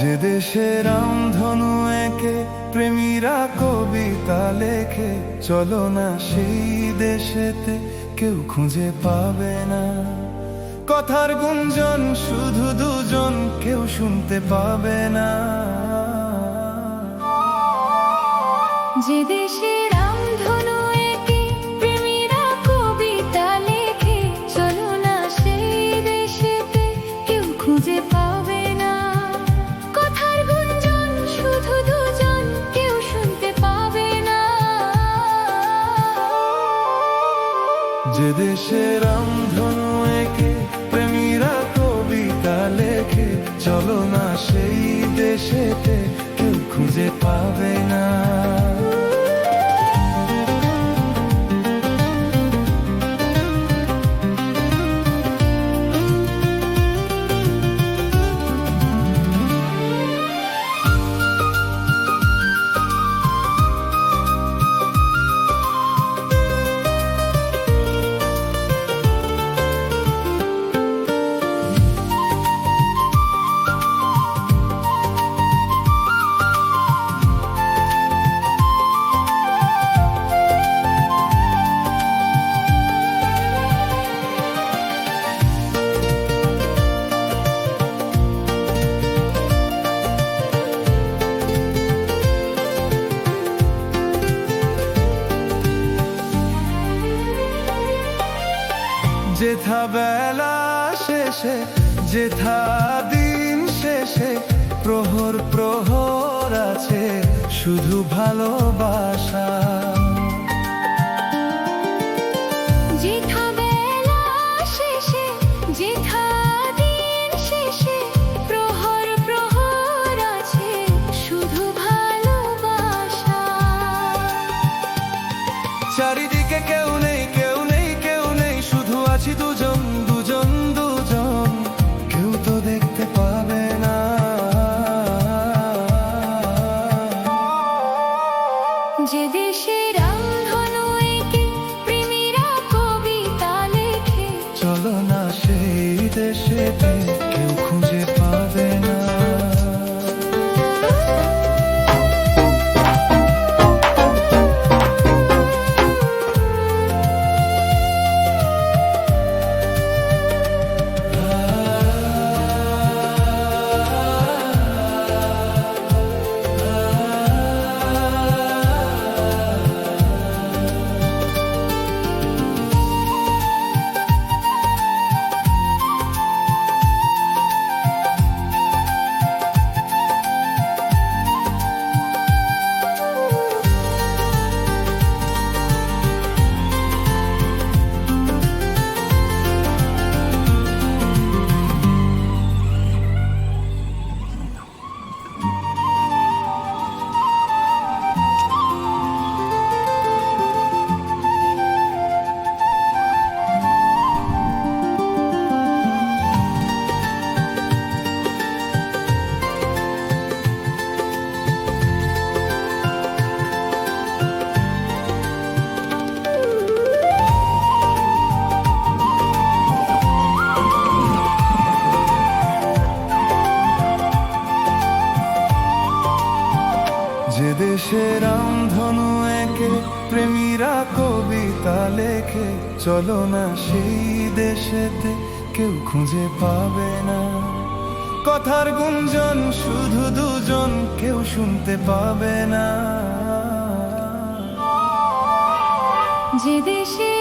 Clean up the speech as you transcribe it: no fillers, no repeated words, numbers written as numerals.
যে দেশে রামধনু এঁকে প্রেমীরা কবিতা লেখে, চলো না সেই দেশেতে, কেউ খুঁজে পাবে না। কথার গুঞ্জন শুধু দুজন, কেউ শুনতে পাবে না। যে দেশে রামধনু এঁকে প্রেমীরা কবিতা লেখে, চলো না সেই দেশেতে, কেউ খুঁজে পাবে না। কথার গুঞ্জন শুধু দুজন, কেউ শুনতে পাবে না। যে দেশে রামধনু এঁকে প্রেমীরা কবিতা লেখে, চলো না সেই দেশেতে, কেউ খুঁজে পাবে না। যেথা বেলা শেষে, যেথা দিন শেষে, প্রহর প্রহর আছে শুধু ভালোবাসা। যেথা বেলা শেষে, যেথা দিন শেষে, প্রহর প্রহর আছে শুধু ভালোবাসা। চারিদিকে কেউ নেই, কেউ নেই, কেউ নেই, শুধু আছি দুজন, দুজন, দুজন, কেউ তো দেখতে পাবে না। যে দেশে রামধনু এঁকে প্রেমীরা কবিতা লেখে, চলো না সেই দেশেতে, কেউ খুঁজে পাবে না। যে দেশে রামধনু এঁকে প্রেমীরা কবিতা লেখে, চলো না সেই দেশেতে, কেউ খুঁজে পাবে না। কথার গুঞ্জন শুধু দুজন, কেউ শুনতে পাবে না। যে দেশে